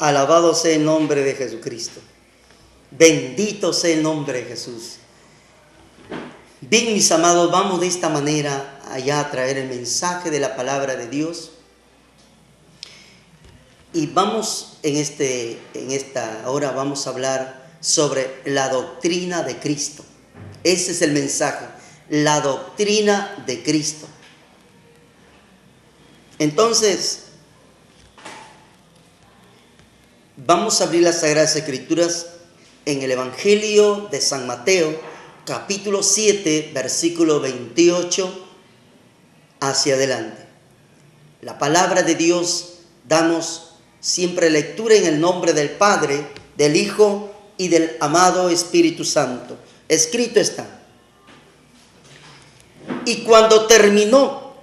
Alabado sea el nombre de Jesucristo. Bendito sea el nombre de Jesús. Bien, mis amados, vamos de esta manera allá a traer el mensaje de la palabra de Dios. Y vamos en esta hora vamos a hablar sobre la doctrina de Cristo. Ese es el mensaje, la doctrina de Cristo. Entonces, vamos a abrir las Sagradas Escrituras en el Evangelio de San Mateo, capítulo 7, versículo 28 hacia adelante. La palabra de Dios, damos siempre lectura en el nombre del Padre, del Hijo y del amado Espíritu Santo. Escrito está: y cuando terminó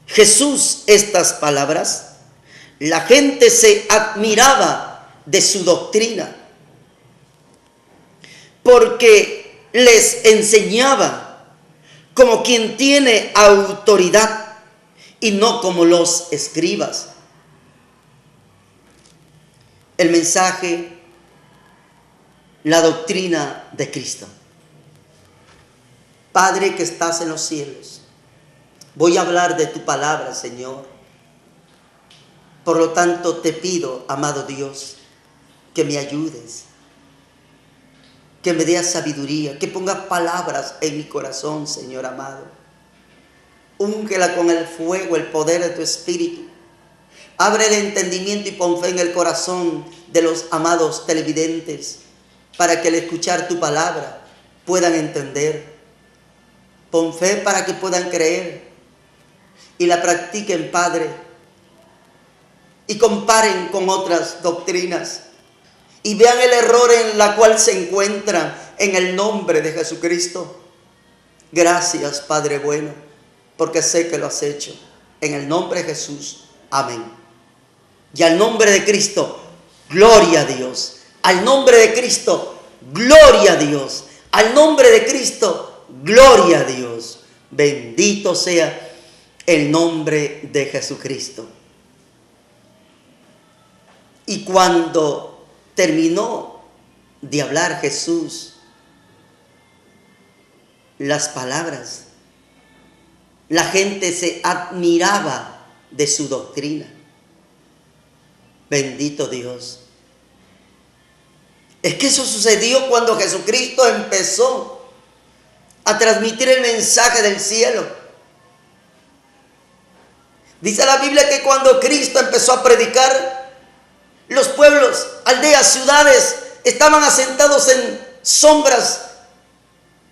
Jesús estas palabras, la gente se admiraba de su doctrina, porque les enseñaba como quien tiene autoridad y no como los escribas. El mensaje, la doctrina de Cristo. Padre que estás en los cielos, voy a hablar de tu palabra, Señor. Por lo tanto, te pido, amado Dios, que me ayudes, que me des sabiduría, que pongas palabras en mi corazón, Señor amado. Úngela con el fuego, el poder de tu Espíritu. Abre el entendimiento y pon fe en el corazón de los amados televidentes, para que al escuchar tu palabra puedan entender. Pon fe para que puedan creer y la practiquen, Padre, y comparen con otras doctrinas y vean el error en la cual se encuentran, en el nombre de Jesucristo. Gracias, Padre bueno, porque sé que lo has hecho. En el nombre de Jesús, amén. Y al nombre de Cristo, gloria a Dios. Al nombre de Cristo, gloria a Dios. Al nombre de Cristo, gloria a Dios. Bendito sea el nombre de Jesucristo. Y cuando terminó de hablar Jesús las palabras, la gente se admiraba de su doctrina. Bendito Dios. Es que eso sucedió cuando Jesucristo empezó a transmitir el mensaje del cielo. Dice la Biblia que cuando Cristo empezó a predicar, los pueblos, aldeas, ciudades estaban asentados en sombras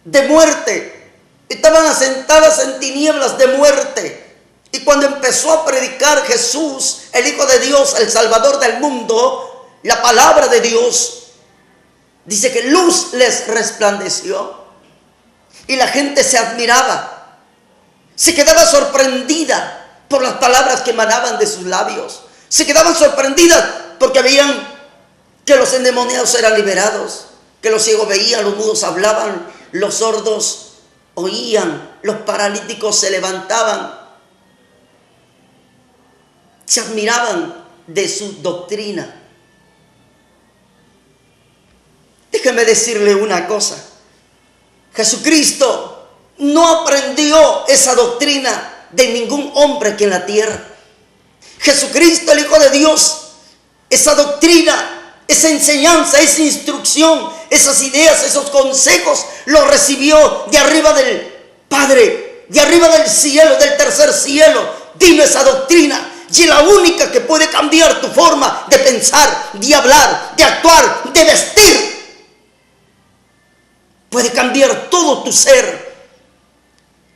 de muerte, estaban asentadas en tinieblas de muerte. Y cuando empezó a predicar Jesús, el Hijo de Dios, el Salvador del mundo, la palabra de Dios, dice que luz les resplandeció y la gente se admiraba, se quedaba sorprendida por las palabras que emanaban de sus labios, se quedaban sorprendidas porque veían que los endemoniados eran liberados, que los ciegos veían, los mudos hablaban, los sordos oían, los paralíticos se levantaban. Se admiraban de su doctrina. Déjeme decirle una cosa. Jesucristo no aprendió esa doctrina de ningún hombre aquí en la tierra. Jesucristo, el Hijo de Dios, esa doctrina, esa enseñanza, esa instrucción, esas ideas, esos consejos, los recibió de arriba del Padre, de arriba del cielo, del tercer cielo. Dime esa doctrina. Y es la única que puede cambiar tu forma de pensar, de hablar, de actuar, de vestir. Puede cambiar todo tu ser.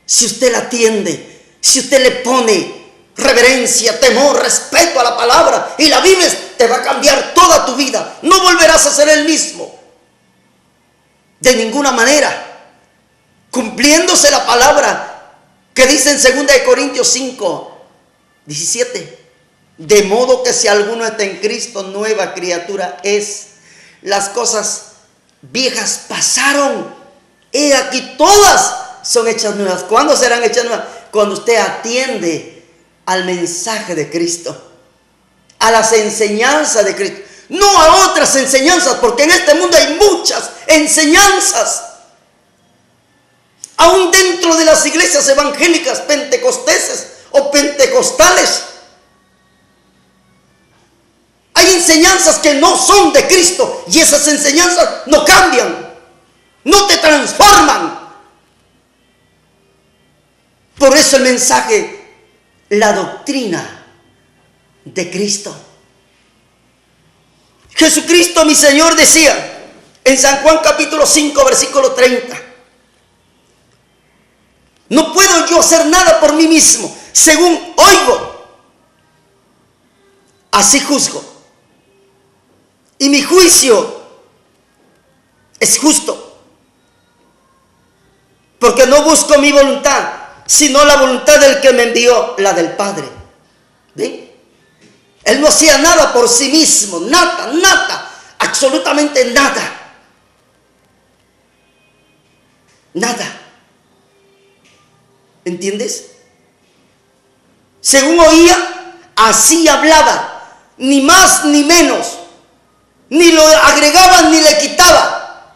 Si usted la atiende, si usted le pone reverencia, temor, respeto a la palabra y la vives, te va a cambiar toda tu vida. No volverás a ser el mismo. De ninguna manera. Cumpliéndose la palabra que dice en 2 Corintios 5, 17, de modo que si alguno está en Cristo, nueva criatura es. Las cosas viejas pasaron, he aquí todas son hechas nuevas. ¿Cuándo serán hechas nuevas? Cuando usted atiende al mensaje de Cristo. a las enseñanzas de Cristo, no a otras enseñanzas, porque en este mundo hay muchas enseñanzas. Aún dentro de las iglesias evangélicas, pentecosteses o pentecostales, hay enseñanzas que no son de Cristo, y esas enseñanzas no cambian, no te transforman. Por eso el mensaje, la doctrina de Cristo. Jesucristo, mi Señor, decía en San Juan capítulo 5, versículo 30: no puedo yo hacer nada por mí mismo. Según oigo, así juzgo. Y mi juicio es justo, porque no busco mi voluntad, sino la voluntad del que me envió, la del Padre. ¿Ven? Él no hacía nada por sí mismo, nada, absolutamente nada. Nada. ¿Entiendes? Según oía, así hablaba, ni más ni menos, ni lo agregaba ni le quitaba.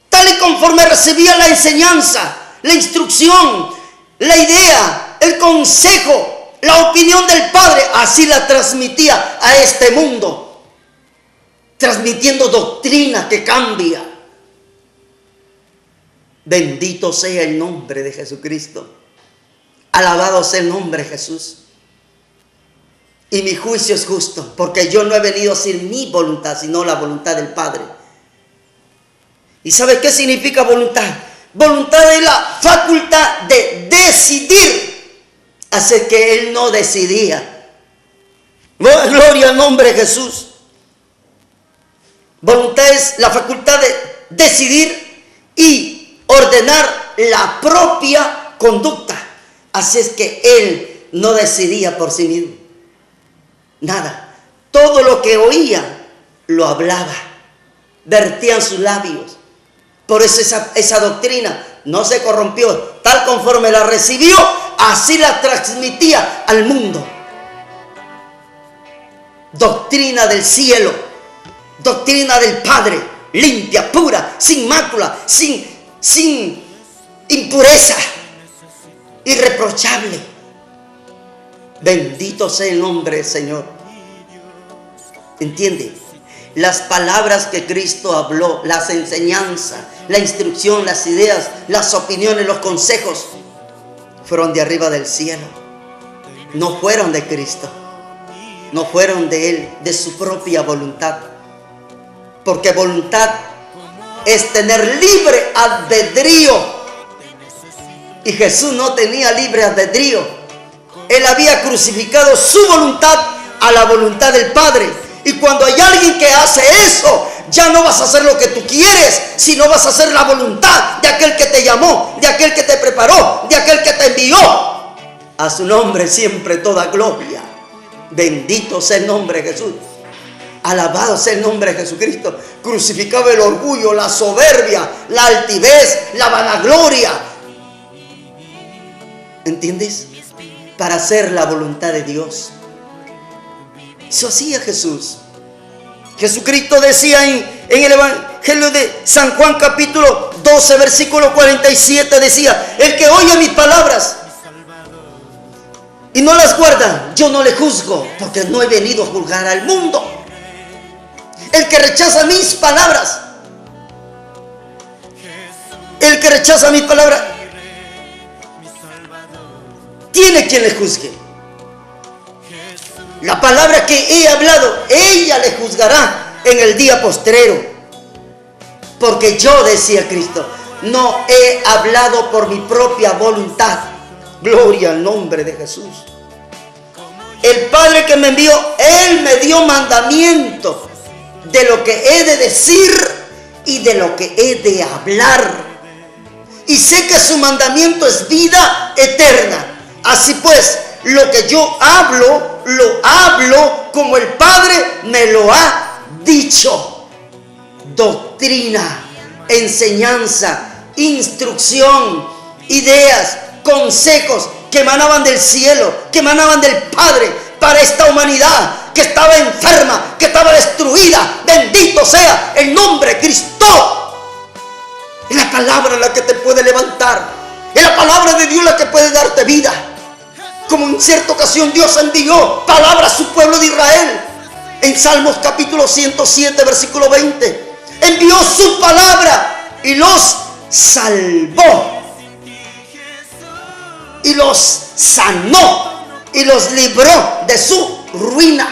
Tal y conforme recibía la enseñanza, la instrucción, la idea, el consejo, la opinión del Padre, así la transmitía a este mundo, transmitiendo doctrina que cambia. Bendito sea el nombre de Jesucristo. Alabado sea el nombre de Jesús. Y mi juicio es justo, porque yo no he venido a hacer mi voluntad, sino la voluntad del Padre. ¿Y sabe qué significa voluntad? Voluntad es la facultad de decidir, así que Él no decidía. Gloria al nombre de Jesús. Voluntad es la facultad de decidir y ordenar la propia conducta. Así es que Él no decidía por sí mismo nada. Todo lo que oía lo hablaba, vertía en sus labios. Por eso esa doctrina no se corrompió. Tal conforme la recibió, así la transmitía al mundo. Doctrina del cielo, doctrina del Padre, limpia, pura, sin mácula, sin impureza, irreprochable. Bendito sea el nombre del Señor. ¿Entiende? Las palabras que Cristo habló, las enseñanzas, la instrucción, las ideas, las opiniones, los consejos, fueron de arriba del cielo. No fueron de Cristo, no fueron de Él, de su propia voluntad. Porque voluntad es tener libre albedrío. Y Jesús no tenía libre albedrío. Él había crucificado su voluntad a la voluntad del Padre. Y cuando hay alguien que hace eso, ya no vas a hacer lo que tú quieres, sino vas a hacer la voluntad de aquel que te llamó, de aquel que te preparó, de aquel que te envió. A su nombre siempre toda gloria. Bendito sea el nombre de Jesús. Alabado sea el nombre de Jesucristo. Crucificaba el orgullo, la soberbia, la altivez, la vanagloria. ¿Entiendes? Para hacer la voluntad de Dios. Eso hacía Jesús. Jesucristo decía en el Evangelio de San Juan capítulo 12 versículo 47, decía: el que oye mis palabras y no las guarda, yo no le juzgo, porque no he venido a juzgar al mundo. El que rechaza mis palabras, tiene quien le juzgue. La palabra que he hablado, ella le juzgará en el día postrero. Porque yo, decía Cristo, no he hablado por mi propia voluntad. Gloria al nombre de Jesús. El Padre que me envió, Él me dio mandamiento de lo que he de decir y de lo que he de hablar. Y sé que su mandamiento es vida eterna. Así pues, lo que yo hablo, lo hablo como el Padre me lo ha dicho. Doctrina, enseñanza, instrucción, ideas, consejos que emanaban del cielo, que emanaban del Padre, para esta humanidad que estaba enferma, que estaba destruida. Bendito sea el nombre de Cristo. Es la palabra la que te puede levantar. Es la palabra de Dios la que puede darte vida. Como en cierta ocasión Dios envió palabra a su pueblo de Israel. En Salmos capítulo 107, versículo 20. Envió su palabra y los salvó. Y los sanó. Y los libró de su ruina.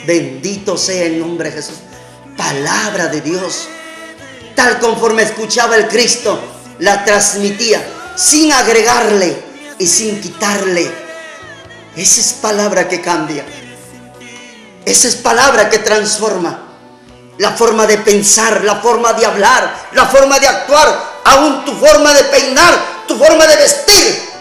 Bendito sea el nombre de Jesús. Palabra de Dios. Tal conforme escuchaba el Cristo, la transmitía, sin agregarle y sin quitarle. Esa es palabra que cambia. Esa es palabra que transforma la forma de pensar, la forma de hablar, la forma de actuar, aún tu forma de peinar, tu forma de vestir.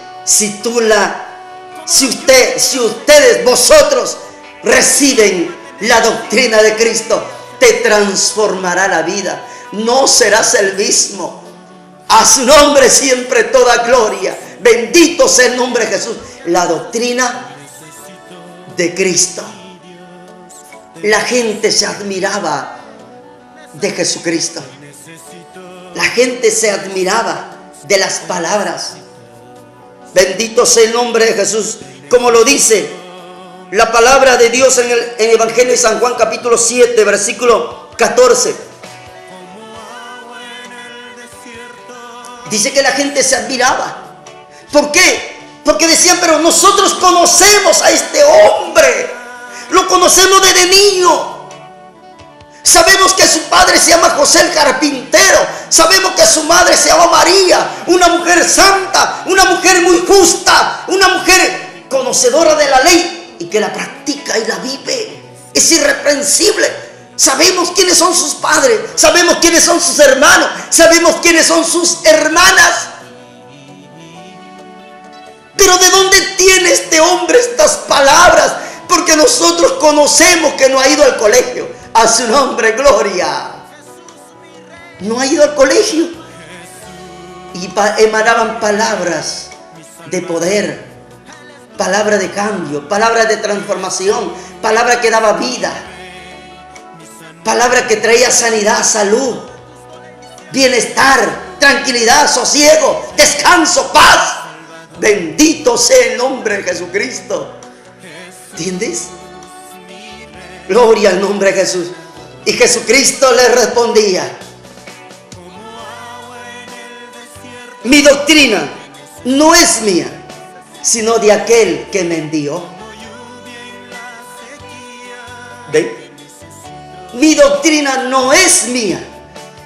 Si ustedes, vosotros reciben la doctrina de Cristo, te transformará la vida. No serás el mismo. A su nombre siempre toda gloria. Bendito sea el nombre de Jesús. La doctrina de Cristo. La gente se admiraba de Jesucristo. La gente se admiraba de las palabras. Bendito sea el nombre de Jesús. Como lo dice la palabra de Dios en el Evangelio de San Juan capítulo 7, versículo 14. Dice que la gente se admiraba. ¿Por qué? Porque decían, pero nosotros conocemos a este hombre. Lo conocemos desde niño. Sabemos que su padre se llama José el carpintero. Sabemos que su madre se llama María, una mujer santa, una mujer muy justa, una mujer conocedora de la ley y que la practica y la vive. Es irreprensible. Sabemos quiénes son sus padres, sabemos quiénes son sus hermanos, sabemos quiénes son sus hermanas. Pero ¿de dónde tiene este hombre estas palabras? Porque nosotros conocemos que no ha ido al colegio. A su nombre, gloria. No ha ido al colegio. Y emanaban palabras de poder, palabra de cambio, palabra de transformación, palabra que daba vida, palabra que traía sanidad, salud, bienestar, tranquilidad, sosiego, descanso, paz. Bendito sea el nombre de Jesucristo. ¿Entiendes? Gloria al nombre de Jesús. Y Jesucristo le respondía: mi doctrina no es mía, sino de aquel que me envió. ¿Ven? Mi doctrina no es mía,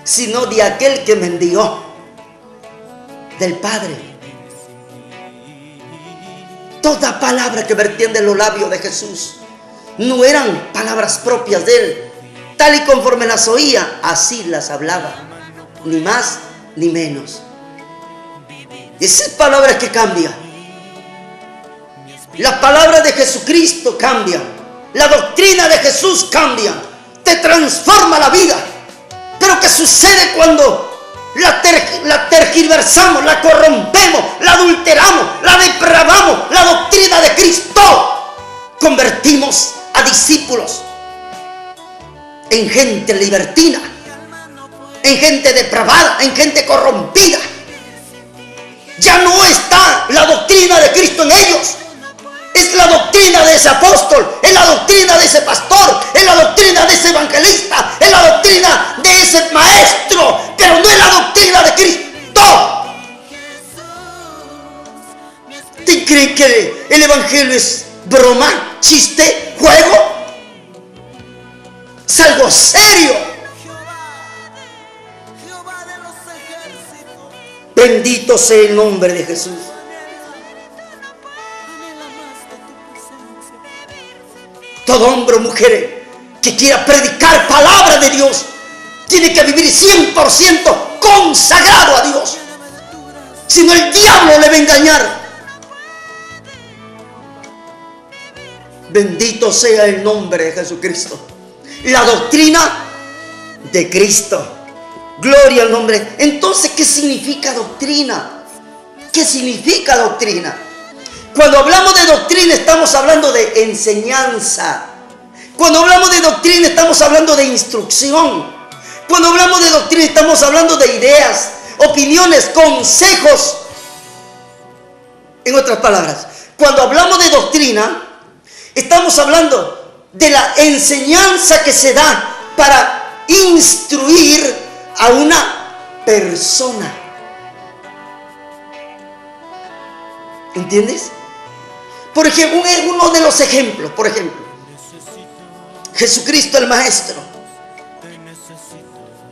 sino de aquel que me envió, del Padre. Toda palabra que vertían de los labios de Jesús no eran palabras propias de él. Tal y conforme las oía, así las hablaba, ni más ni menos. Esas palabras que cambian. Las palabras de Jesucristo cambian. La doctrina de Jesús cambia. Te transforma la vida. Pero ¿qué sucede cuando la tergiversamos, la corrompemos, la adulteramos, la depravamos? La doctrina de Cristo. Convertimos a discípulos en gente libertina, en gente depravada, en gente corrompida. Ya no está la doctrina de Cristo en ellos. Es la doctrina de ese apóstol, es la doctrina de ese pastor, es la doctrina de ese evangelista, es la doctrina de ese maestro, pero no es la doctrina de Cristo. ¿Te creen que el evangelio es broma, chiste, juego? Es algo serio. Bendito sea el nombre de Jesús. Todo hombre o mujer que quiera predicar palabra de Dios tiene que vivir 100% consagrado a Dios. Si no, el diablo le va a engañar. Bendito sea el nombre de Jesucristo. La doctrina de Cristo. Gloria al nombre. Entonces, ¿qué significa doctrina? ¿Qué significa doctrina? Cuando hablamos de doctrina estamos hablando de enseñanza. Cuando hablamos de doctrina estamos hablando de instrucción. Cuando hablamos de doctrina estamos hablando de ideas, opiniones, consejos. En otras palabras, cuando hablamos de doctrina estamos hablando de la enseñanza que se da para instruir a una persona. ¿Entiendes? Por ejemplo, uno de los ejemplos, por ejemplo, Jesucristo el Maestro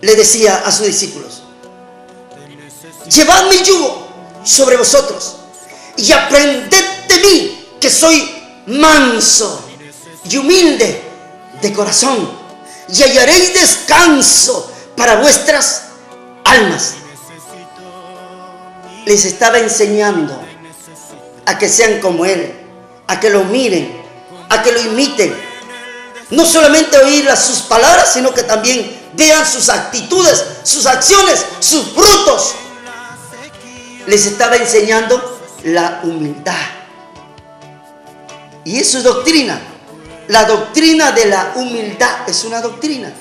le decía a sus discípulos: llevad mi yugo sobre vosotros y aprended de mí, que soy manso y humilde de corazón, y hallaréis descanso para vuestras almas. Les estaba enseñando a que sean como Él, a que lo miren, a que lo imiten. No solamente oír sus palabras, sino que también vean sus actitudes, sus acciones, sus frutos. Les estaba enseñando la humildad. Y eso es doctrina. La doctrina de la humildad es una doctrina.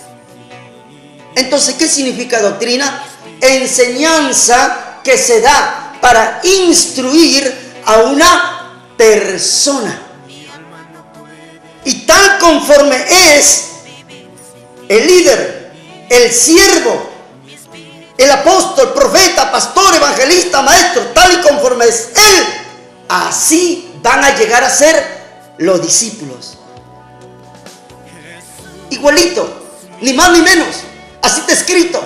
Entonces, ¿qué significa doctrina? Enseñanza que se da para instruir a una persona. Y tal conforme es el líder, el siervo, el apóstol, profeta, pastor, evangelista, maestro, tal y conforme es él, así van a llegar a ser los discípulos. Igualito, ni más ni menos, así está escrito.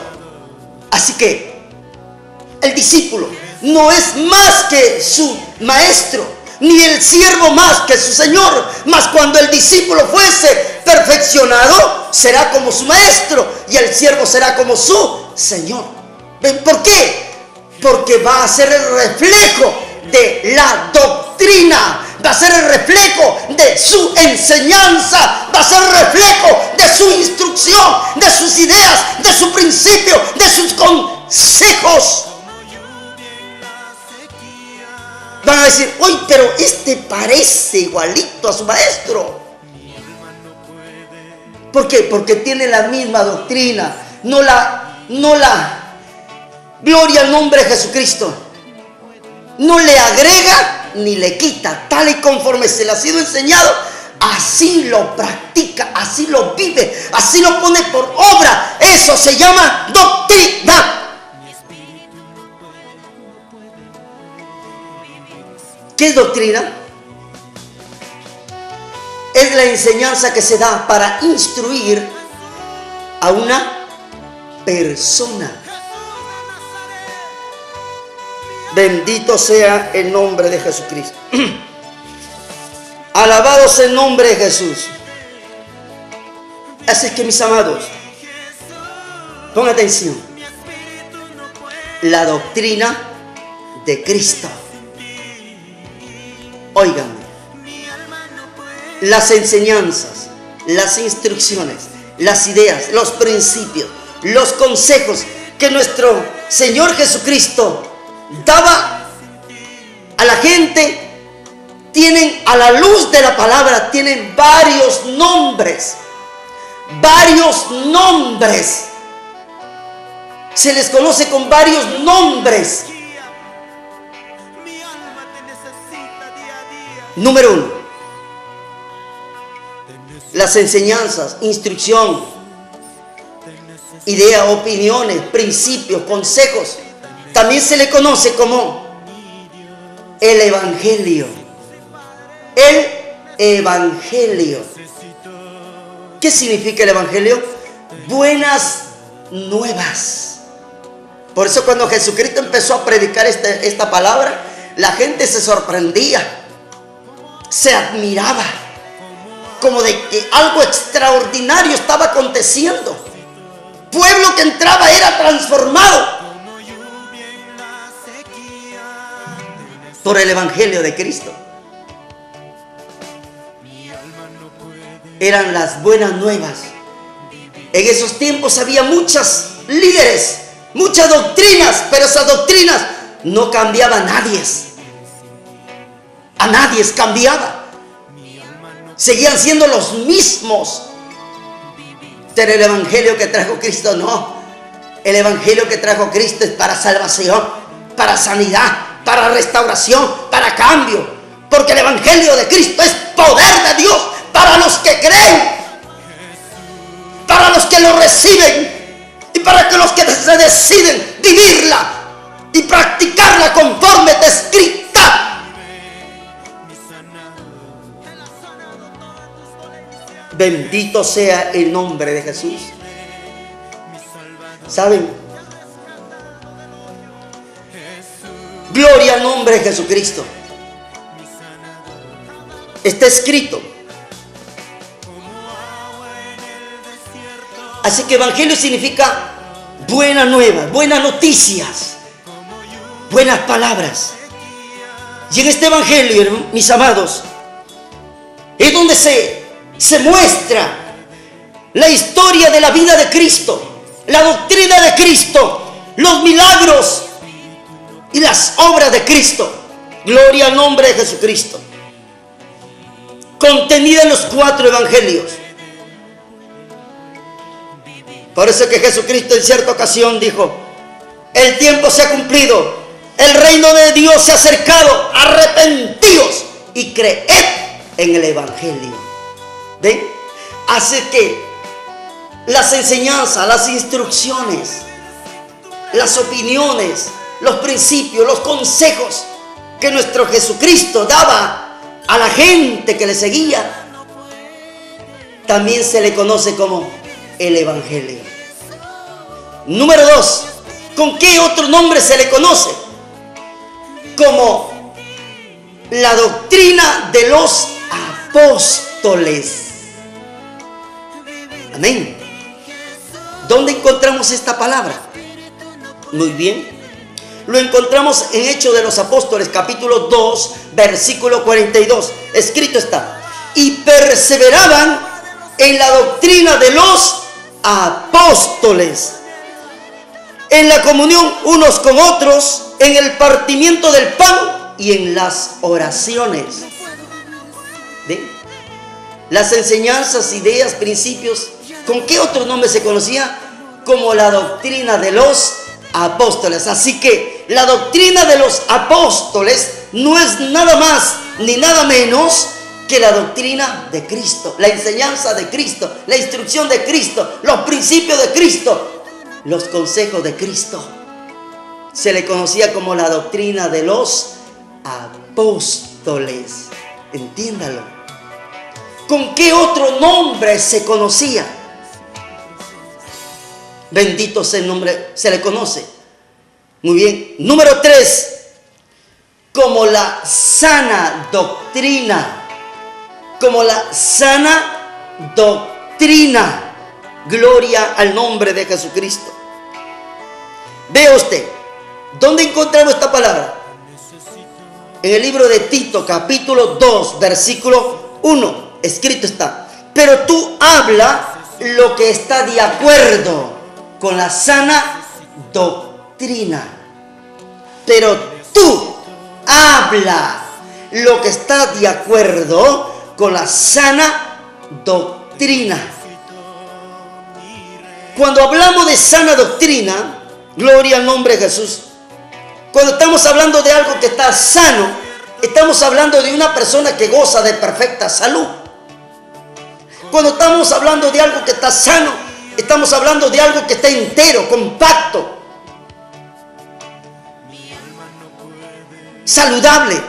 Así que el discípulo no es más que su maestro, ni el siervo más que su señor. Mas cuando el discípulo fuese perfeccionado, será como su maestro, y el siervo será como su señor. ¿Ven por qué? Porque va a ser el reflejo de la doctrina, va a ser el reflejo de su enseñanza, va a ser el reflejo de su instrucción, de sus ideas, de su principio, de sus consejos. Van a decir: uy, pero este parece igualito a su maestro. ¿Por qué? Porque tiene la misma doctrina. No la gloria al nombre de Jesucristo. No le agrega ni le quita. Tal y conforme se le ha sido enseñado, así lo practica, así lo vive, así lo pone por obra. Eso se llama doctrina. ¿Qué es doctrina? Es la enseñanza que se da para instruir a una persona. Bendito sea el nombre de Jesucristo. Alabado sea el nombre de Jesús. Así que, mis amados, pongan atención. La doctrina de Cristo. Óiganme, las enseñanzas, las instrucciones, las ideas, los principios, los consejos que nuestro Señor Jesucristo daba a la gente, tienen, a la luz de la palabra, tienen varios nombres. Varios nombres. Se les conoce con varios nombres. Número 1, las enseñanzas, instrucción, idea, opiniones, principios, consejos. También se le conoce como el Evangelio. El Evangelio. ¿Qué significa el Evangelio? Buenas nuevas. Por eso cuando Jesucristo empezó a predicar esta palabra, la gente se sorprendía. Se admiraba, como de que algo extraordinario estaba aconteciendo. Pueblo que entraba era transformado por el Evangelio de Cristo. Eran las buenas nuevas. En esos tiempos había muchos líderes, muchas doctrinas, pero esas doctrinas no cambiaban a nadie. A nadie cambiaba. Seguían siendo los mismos. Pero el evangelio que trajo Cristo no. El evangelio que trajo Cristo es para salvación, para sanidad, para restauración, para cambio. Porque el evangelio de Cristo es poder de Dios para los que creen, para los que lo reciben y para los que se deciden vivirla y practicarla conforme está escrita. Bendito sea el nombre de Jesús. ¿Saben? Gloria al nombre de Jesucristo. Está escrito. Así que evangelio significa buenas nuevas, buenas noticias, buenas palabras. Y en este evangelio, mis amados, es donde se muestra la historia de la vida de Cristo, la doctrina de Cristo, los milagros y las obras de Cristo. Gloria al nombre de Jesucristo. Contenida en los 4 evangelios. Por eso que Jesucristo en cierta ocasión dijo: el tiempo se ha cumplido, el reino de Dios se ha acercado, arrepentíos y creed en el evangelio. ¿Ven? Así que las enseñanzas, las instrucciones, las opiniones, los principios, los consejos que nuestro Jesucristo daba a la gente que le seguía, también se le conoce como el evangelio. Número 2, ¿con qué otro nombre se le conoce? Como la doctrina de los apóstoles. Amén. ¿Dónde encontramos esta palabra? Muy bien. Lo encontramos en Hechos de los Apóstoles, capítulo 2, versículo 42. Escrito está: y perseveraban en la doctrina de los apóstoles, en la comunión unos con otros, en el partimiento del pan y en las oraciones. ¿Ven? Las enseñanzas, ideas, principios, ¿con qué otro nombre se conocía? Como la doctrina de los apóstoles. Así que la doctrina de los apóstoles no es nada más ni nada menos que la doctrina de Cristo, la enseñanza de Cristo, la instrucción de Cristo, los principios de Cristo, los consejos de Cristo. Se le conocía como la doctrina de los apóstoles. Entiéndalo. ¿Con qué otro nombre se conocía? Bendito sea el nombre, se le conoce. Muy bien. Número 3, como la sana doctrina. Como la sana doctrina. Gloria al nombre de Jesucristo. Vea usted, ¿dónde encontramos esta palabra? En el libro de Tito, capítulo 2, versículo 1. Escrito está: pero tú habla lo que está de acuerdo con la sana doctrina. Pero tú habla lo que está de acuerdo con la sana doctrina. Cuando hablamos de sana doctrina, gloria al nombre de Jesús, cuando estamos hablando de algo que está sano, estamos hablando de una persona que goza de perfecta salud. Cuando estamos hablando de algo que está sano, estamos hablando de algo que está entero, compacto, saludable,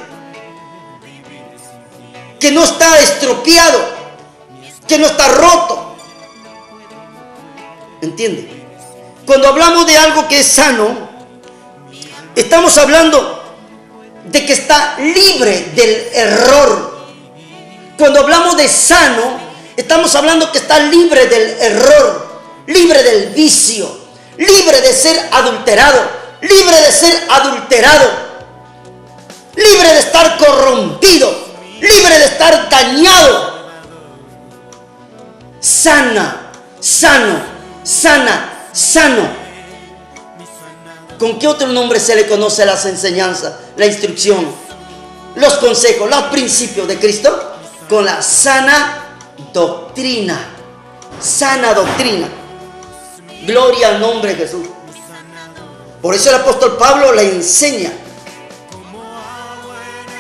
que no está estropeado, que no está roto. ¿Entiende? Cuando hablamos de algo que es sano, estamos hablando de que está libre del error. Cuando hablamos de sano, estamos hablando que está libre del error, libre del vicio, libre de ser adulterado, libre de ser adulterado, libre de estar corrompido, libre de estar dañado. Sana, sano, sana, sano. ¿Con qué otro nombre se le conoce las enseñanzas, la instrucción, los consejos, los principios de Cristo con la sana doctrina. Sana doctrina. Gloria al nombre de Jesús. Por eso el apóstol Pablo le enseña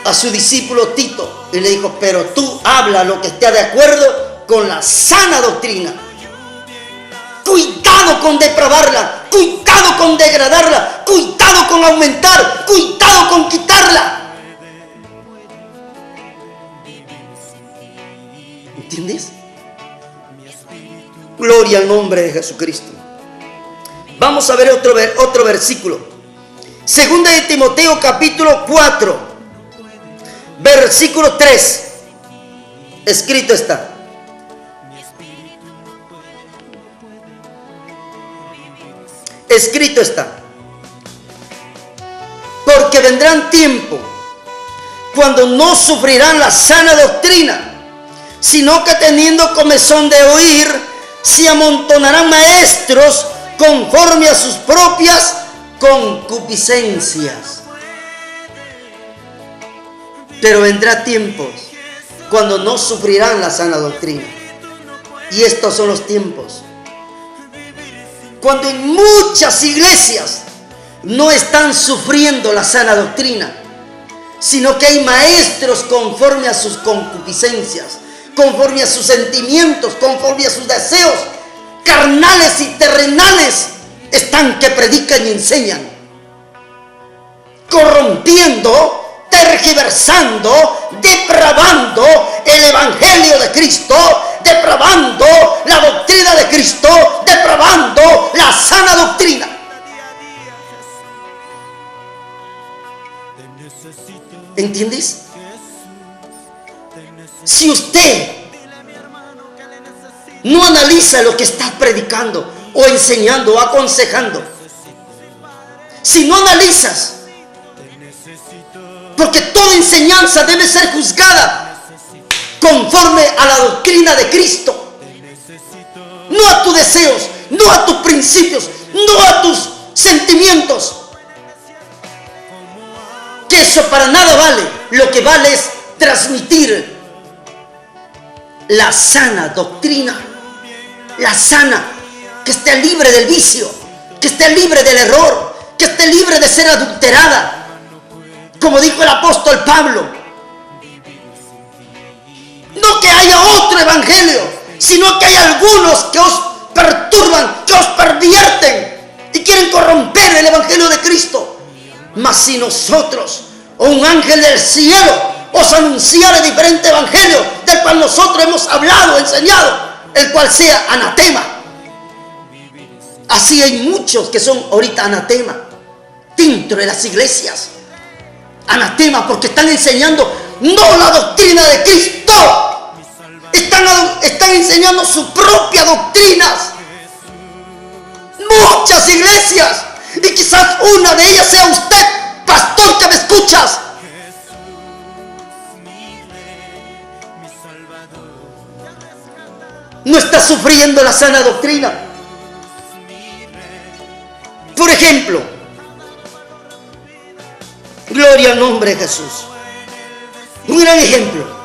a su discípulo Tito y le dijo: pero tú habla lo que esté de acuerdo con la sana doctrina. Cuidado con depravarla, cuidado con degradarla, cuidado con aumentar, cuidado con quitarla. ¿Entiendes? Gloria al nombre de Jesucristo. Vamos a ver otro versículo. Segunda de Timoteo capítulo 4, versículo 3. Escrito está: escrito está, porque vendrán tiempos cuando no sufrirán la sana doctrina, sino que teniendo comezón de oír, se amontonarán maestros conforme a sus propias concupiscencias. Pero vendrá tiempos cuando no sufrirán la sana doctrina. Y estos son los tiempos cuando en muchas iglesias no están sufriendo la sana doctrina, sino que hay maestros conforme a sus concupiscencias, conforme a sus sentimientos, conforme a sus deseos carnales y terrenales, están que predican y enseñan, corrompiendo, tergiversando, depravando el evangelio de Cristo, depravando la doctrina de Cristo, depravando la sana doctrina. ¿Entiendes? Si usted no analiza lo que está predicando o enseñando o aconsejando, si no analizas, porque toda enseñanza debe ser juzgada conforme a la doctrina de Cristo, no a tus deseos, no a tus principios, no a tus sentimientos, que eso para nada vale. Lo que vale es transmitir la sana doctrina, la sana, que esté libre del vicio, que esté libre del error, que esté libre de ser adulterada. Como dijo el apóstol Pablo, no que haya otro evangelio, sino que hay algunos que os perturban, que os pervierten y quieren corromper el evangelio de Cristo. Mas si nosotros o un ángel del cielo os anunciara diferente evangelio del cual nosotros hemos hablado, enseñado, el cual sea anatema. Así hay muchos que son ahorita anatema dentro de las iglesias. Anatema porque están enseñando no la doctrina de Cristo, están enseñando sus propias doctrinas. Muchas iglesias, y quizás una de ellas sea usted, pastor que me escuchas. No está sufriendo la sana doctrina. Por ejemplo, gloria al nombre de Jesús. Un gran ejemplo.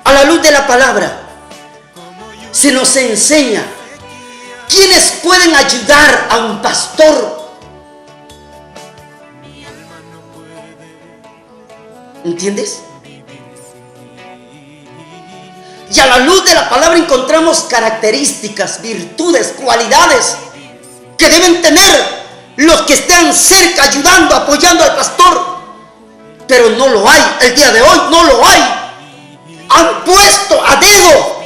A la luz de la palabra se nos enseña quiénes pueden ayudar a un pastor. ¿Entiendes? Y a la luz de la palabra encontramos características, virtudes, cualidades que deben tener los que estén cerca, ayudando, apoyando al pastor. Pero no lo hay, el día de hoy no lo hay. Han puesto a dedo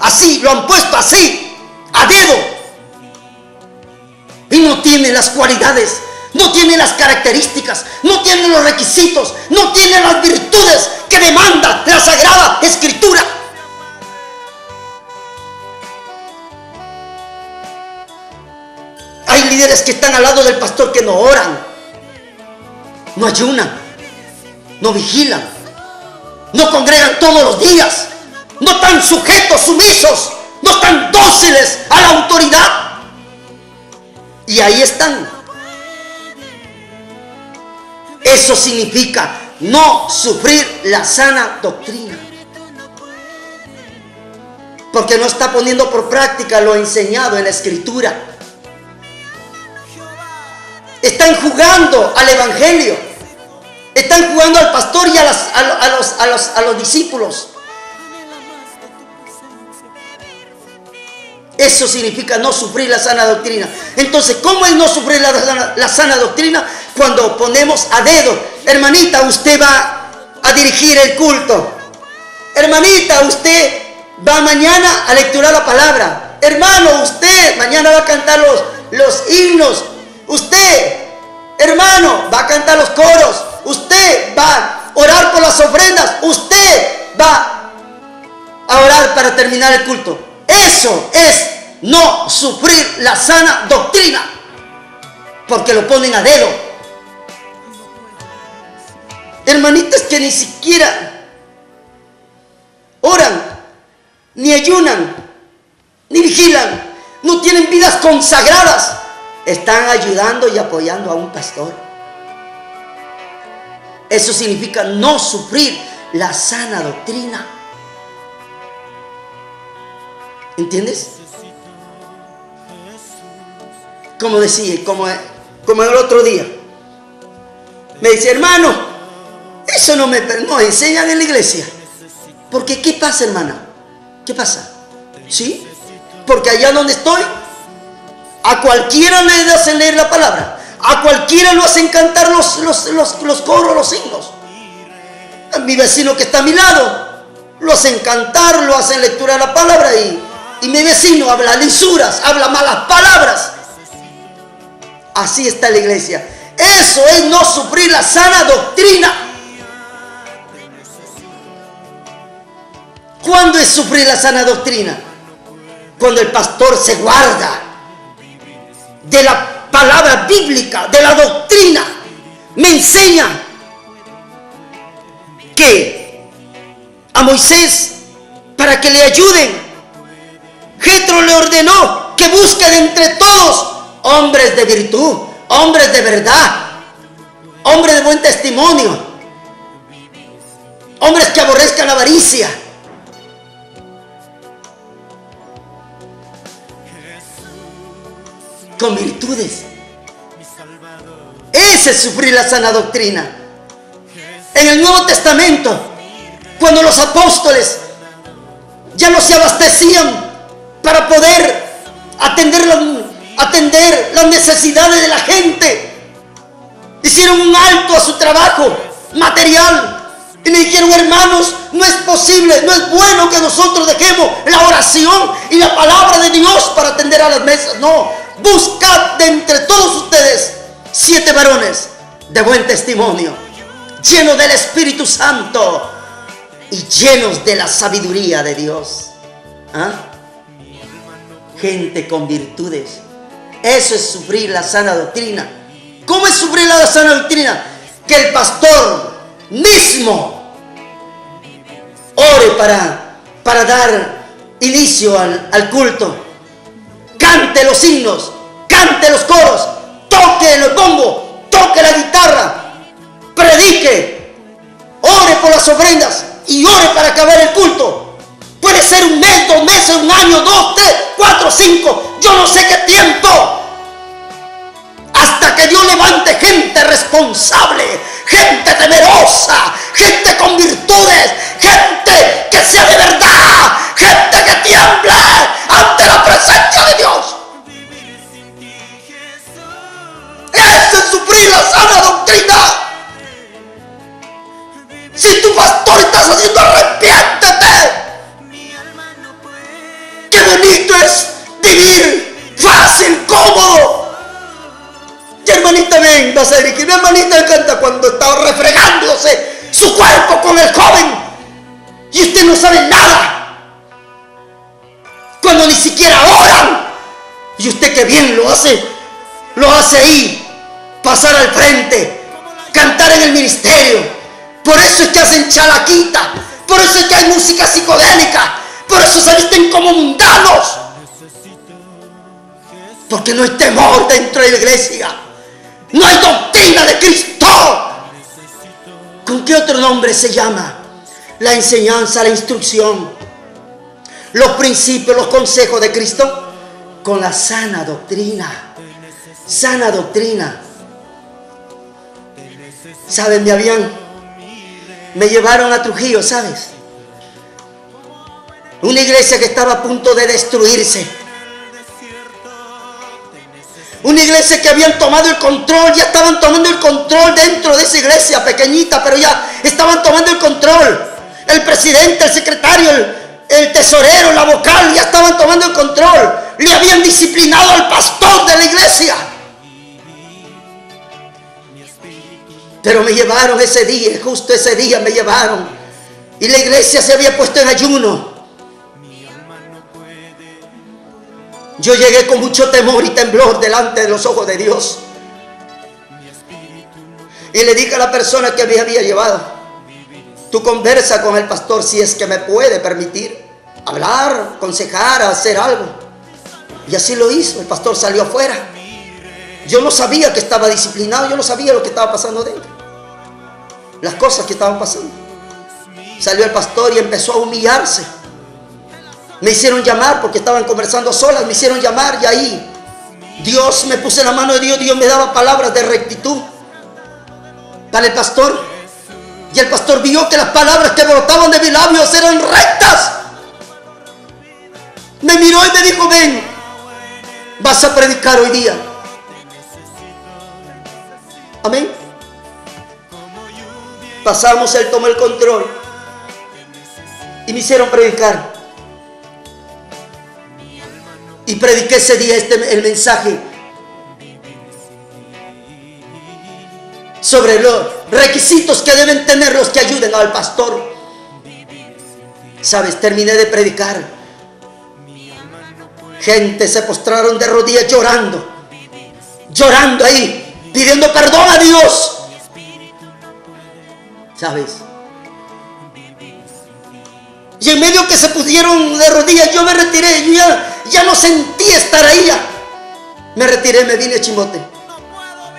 así, lo han puesto así, a dedo. Y no tiene las cualidades, no tiene las características, no tiene los requisitos, no tiene las virtudes que demanda la Sagrada Escritura. Hay líderes que están al lado del pastor que no oran, no ayunan, no vigilan, no congregan todos los días, no están sujetos, sumisos, no están dóciles a la autoridad. Y ahí están. Eso significa no sufrir la sana doctrina. Porque no está poniendo por práctica lo enseñado en la Escritura. Están jugando al Evangelio. Están jugando al pastor y a los discípulos. Eso significa no sufrir la sana doctrina. Entonces, ¿cómo es no sufrir la sana doctrina? Cuando ponemos a dedo: hermanita, usted va a dirigir el culto. Hermanita, usted va mañana a lecturar la palabra. Hermano, usted mañana va a cantar los himnos. Usted, hermano, va a cantar los coros. Usted va a orar por las ofrendas. Usted va a orar para terminar el culto. Eso es no sufrir la sana doctrina, porque lo ponen a dedo. Hermanitas que ni siquiera oran, ni ayunan, ni vigilan, no tienen vidas consagradas, están ayudando y apoyando a un pastor. Eso significa no sufrir la sana doctrina. ¿Entiendes? Como decía, como el otro día, me dice: hermano, eso no enseñan en la iglesia. Porque ¿qué pasa, hermana? ¿Qué pasa? ¿Sí? Porque allá donde estoy, a cualquiera le hacen leer la palabra, a cualquiera lo hacen cantar los coros, los himnos. A mi vecino que está a mi lado, lo hacen cantar, lo hacen lectura de la palabra, y mi vecino habla lisuras, habla malas palabras. Así está la iglesia. Eso es no sufrir la sana doctrina. ¿Cuándo es sufrir la sana doctrina? Cuando el pastor se guarda de la palabra bíblica, de la doctrina. Me enseña que a Moisés, para que le ayuden, Jetro le ordenó que busque de entre todos hombres de virtud, hombres de verdad, hombres de buen testimonio, hombres que aborrezcan la avaricia. Con virtudes. Ese es sufrir la sana doctrina. En el Nuevo Testamento, cuando los apóstoles ya no se abastecían para poder atender las necesidades de la gente, hicieron un alto a su trabajo material y le dijeron: hermanos, no es posible, no es bueno que nosotros dejemos la oración y la palabra de Dios para atender a las mesas. No, buscad de entre todos ustedes 7 varones de buen testimonio, llenos del Espíritu Santo y llenos de la sabiduría de Dios. Gente con virtudes. Eso es sufrir la sana doctrina. ¿Cómo es sufrir la sana doctrina? Que el pastor mismo ore para dar inicio al culto, cante los himnos, cante los coros, toque el bombo, toque la guitarra, predique, ore por las ofrendas y ore para acabar el culto. Puede ser 1 mes, 2 meses, 1 año, 2, 3, 4, 5, yo no sé qué tiempo, hasta que Dios levante gente responsable, gente temerosa, gente con virtudes, gente que sea de verdad, gente que tiemble ante la presencia de Dios. Eso es sufrir la sana doctrina. Si tu pastor estás haciendo, arrepiéntete. Qué bonito es vivir fácil, cómodo. Y hermanita, ven, vas a dirigir. Mi hermanita me encanta cuando está refregándose su cuerpo con el joven y usted no sabe nada. Cuando ni siquiera oran y usted que bien lo hace ahí, pasar al frente, cantar en el ministerio. Por eso es que hacen chalaquita, por eso es que hay música psicodélica, por eso se visten como mundanos, porque no hay temor dentro de la iglesia, no hay doctrina de Cristo, ¿Con qué otro nombre se llama? La enseñanza, la instrucción, los principios, los consejos de Cristo, con la sana doctrina. Sana doctrina. ¿Saben? Me llevaron a Trujillo, ¿sabes? Una iglesia que estaba a punto de destruirse. Una iglesia que habían tomado el control, ya estaban tomando el control dentro de esa iglesia pequeñita, pero ya estaban tomando el control. El presidente, el secretario, el tesorero, la vocal, ya estaban tomando el control. Le habían disciplinado al pastor de la iglesia. Pero me llevaron ese día, justo ese día me llevaron. Y la iglesia se había puesto en ayuno. Yo llegué con mucho temor y temblor delante de los ojos de Dios. Y le dije a la persona que me había llevado: tú conversa con el pastor si es que me puede permitir hablar, aconsejar, hacer algo. Y así lo hizo. El pastor salió afuera. Yo no sabía que estaba disciplinado, yo no sabía lo que estaba pasando dentro, las cosas que estaban pasando. Salió el pastor y empezó a humillarse. Me hicieron llamar porque estaban conversando solas, me hicieron llamar y ahí Dios, me puse en la mano de Dios, Dios me daba palabras de rectitud para el pastor. Y el pastor vio que las palabras que brotaban de mis labios eran rectas. Me miró y me dijo: ven, vas a predicar hoy día. Amén. Pasamos, él tomó el control y me hicieron predicar. Y prediqué ese día el mensaje sobre los requisitos que deben tener los que ayuden al pastor. ¿Sabes? Terminé de predicar. Gente se postraron de rodillas llorando. Llorando ahí, pidiendo perdón a Dios. ¿Sabes? Y en medio que se pusieron de rodillas, yo me retiré. Yo ya no sentí estar ahí ya. Me retiré, me vine a Chimbote.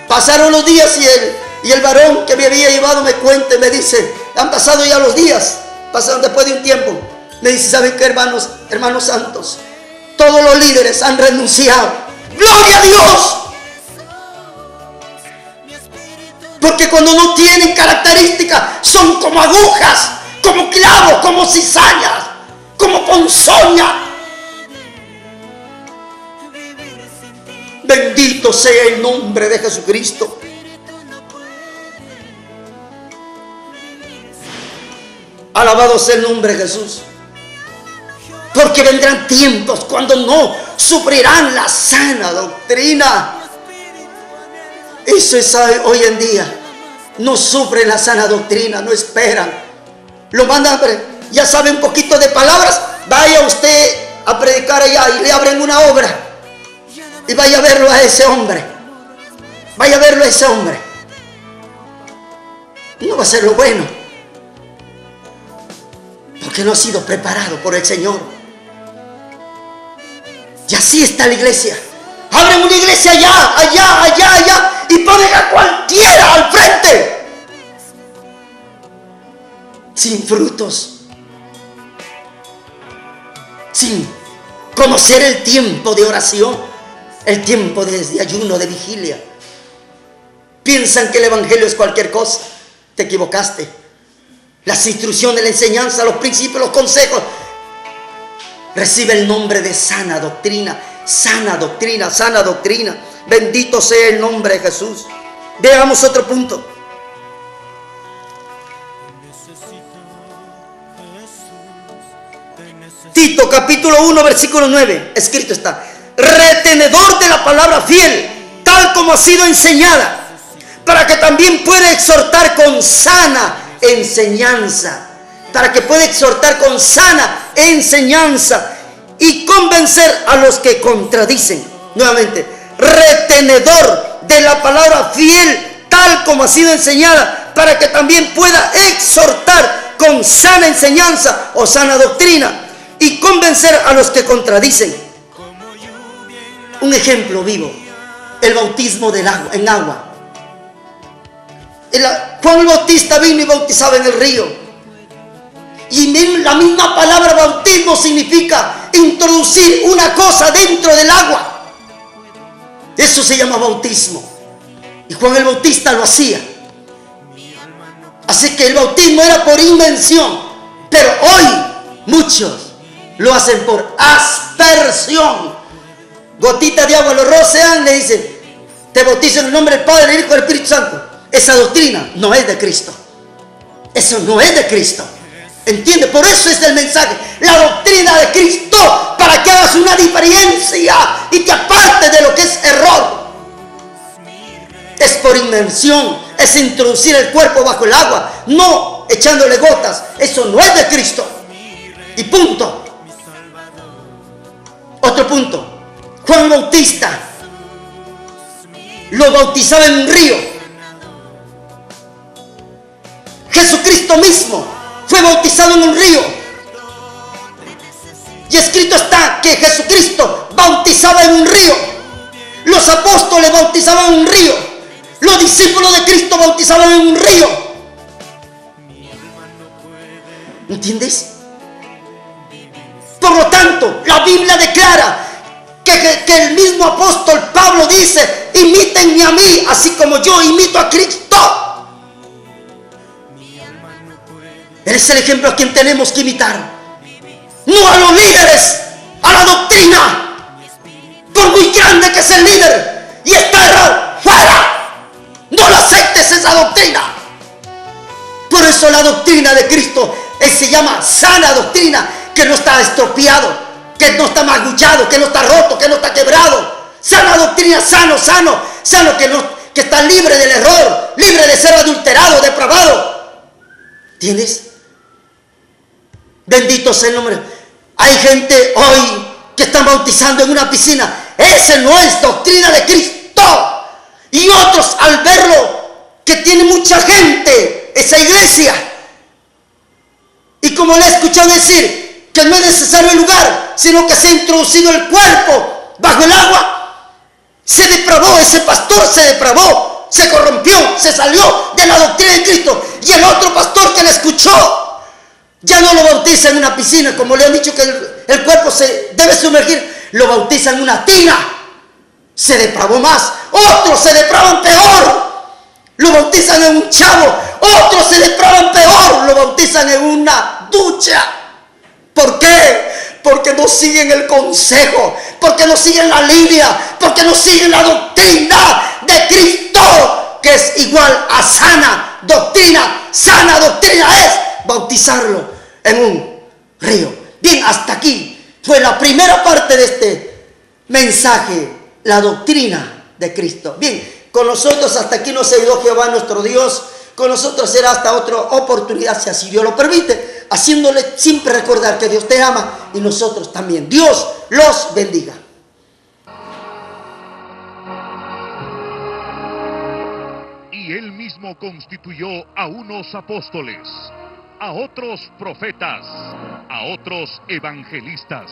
Pasaron los días y el varón que me había llevado me cuenta y me dice: han pasado ya los días, pasaron después de un tiempo. Me dice: ¿saben qué, hermanos santos? Todos los líderes han renunciado. ¡Gloria a Dios! Porque cuando no tienen características, son como agujas, como clavos, como cizañas, como ponzoña. Bendito sea el nombre de Jesucristo. Alabado sea el nombre de Jesús. Porque vendrán tiempos cuando no sufrirán la sana doctrina. Eso es hoy en día. No sufren la sana doctrina, no esperan. Lo mandan, ya sabe un poquito de palabras. Vaya usted a predicar allá y le abren una obra. Y vaya a verlo a ese hombre. Vaya a verlo a ese hombre. No va a ser lo bueno. Porque no ha sido preparado por el Señor. Y así está la iglesia. Abren una iglesia allá. Y ponen a cualquiera al frente. Sin frutos. Sin conocer el tiempo de oración. El tiempo de ayuno, de vigilia. Piensan que el evangelio es cualquier cosa. Te equivocaste. Las instrucciones, la enseñanza, los principios, los consejos, recibe el nombre de sana doctrina. Sana doctrina, sana doctrina. Bendito sea el nombre de Jesús. Veamos otro punto. Tito capítulo 1 versículo 9. Escrito está: retenedor de la palabra fiel, tal como ha sido enseñada, para que también pueda exhortar con sana enseñanza. Para que pueda exhortar con sana enseñanza y convencer a los que contradicen. Nuevamente, retenedor de la palabra fiel, tal como ha sido enseñada, para que también pueda exhortar con sana enseñanza o sana doctrina y convencer a los que contradicen. Un ejemplo vivo: el bautismo del agua, en agua. Juan el Bautista vino y bautizaba en el río. Y la misma palabra bautismo significa introducir una cosa dentro del agua. Eso se llama bautismo. Y Juan el Bautista lo hacía. Así que el bautismo era por invención. Pero hoy muchos lo hacen por aspersión. Gotitas de agua lo rocean, le dicen: te bautizo en el nombre del Padre, del Hijo y del Espíritu Santo. Esa doctrina no es de Cristo. Eso no es de Cristo. ¿Entiende? Por eso es el mensaje. La doctrina de Cristo, para que hagas una diferencia y te apartes de lo que es error. Es por inmersión, es introducir el cuerpo bajo el agua, no echándole gotas. Eso no es de Cristo. Y punto. Otro punto. Juan Bautista lo bautizaba en un río. Jesucristo mismo fue bautizado en un río. Y escrito está que Jesucristo bautizaba en un río. Los apóstoles bautizaban en un río. Los discípulos de Cristo bautizaban en un río. ¿Entiendes? Por lo tanto, la Biblia declara que el mismo apóstol Pablo dice: imítenme a mí, así como yo imito a Cristo. Él es el ejemplo a quien tenemos que imitar. No a los líderes, a la doctrina. Por muy grande que sea el líder y está errado, ¡fuera! No la aceptes esa doctrina. Por eso la doctrina de Cristo se llama sana doctrina, que no está estropeado, que no está magullado, que no está roto, que no está quebrado. Sana doctrina, sano que está libre del error, libre de ser adulterado, depravado. ¿Entiendes? Bendito sea el nombre. Hay gente hoy que están bautizando en una piscina. Esa no es doctrina de Cristo. Y otros, al verlo, que tiene mucha gente esa iglesia, y como le he escuchado decir que no es necesario el lugar, sino que se ha introducido el cuerpo bajo el agua, se depravó, ese pastor se depravó, se corrompió, se salió de la doctrina de Cristo. Y el otro pastor que le escuchó ya no lo bautiza en una piscina, como le han dicho que el cuerpo se debe sumergir, lo bautiza en una tina. Se depravó más. Otros se depravan peor, lo bautizan en un chavo. Otros se depravan peor, lo bautizan en una ducha. ¿Por qué? Porque no siguen el consejo, porque no siguen la línea, porque no siguen la doctrina de Cristo, que es igual a sana doctrina. Sana doctrina es bautizarlo en un río. Bien, hasta aquí fue la primera parte de este mensaje, la doctrina de Cristo. Bien, con nosotros hasta aquí nos ayudó Jehová nuestro Dios. Con nosotros será hasta otra oportunidad, si así Dios lo permite, haciéndole siempre recordar que Dios te ama y nosotros también. Dios los bendiga. Y él mismo constituyó a unos apóstoles, a otros profetas, a otros evangelistas,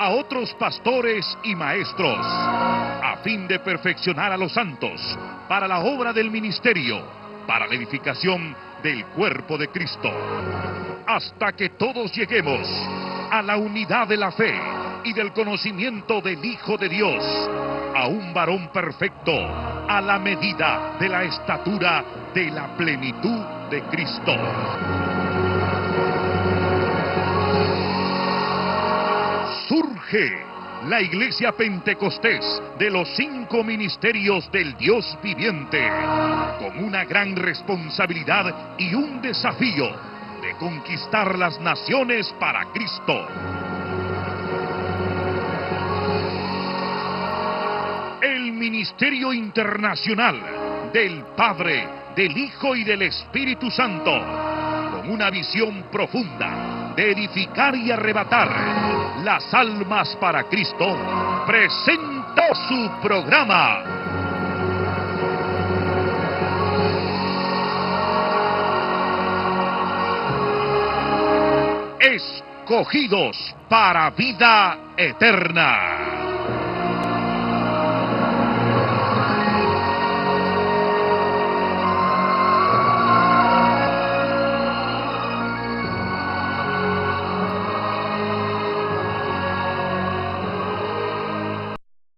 a otros pastores y maestros, a fin de perfeccionar a los santos para la obra del ministerio, para la edificación del cuerpo de Cristo, hasta que todos lleguemos a la unidad de la fe y del conocimiento del Hijo de Dios, a un varón perfecto, a la medida de la estatura de la plenitud de Cristo. Surge la Iglesia Pentecostés de los 5 ministerios del Dios viviente, con una gran responsabilidad y un desafío de conquistar las naciones para Cristo. El Ministerio Internacional del Padre, del Hijo y del Espíritu Santo, con una visión profunda de edificar y arrebatar las almas para Cristo, presenta su programa. Escogidos para vida eterna.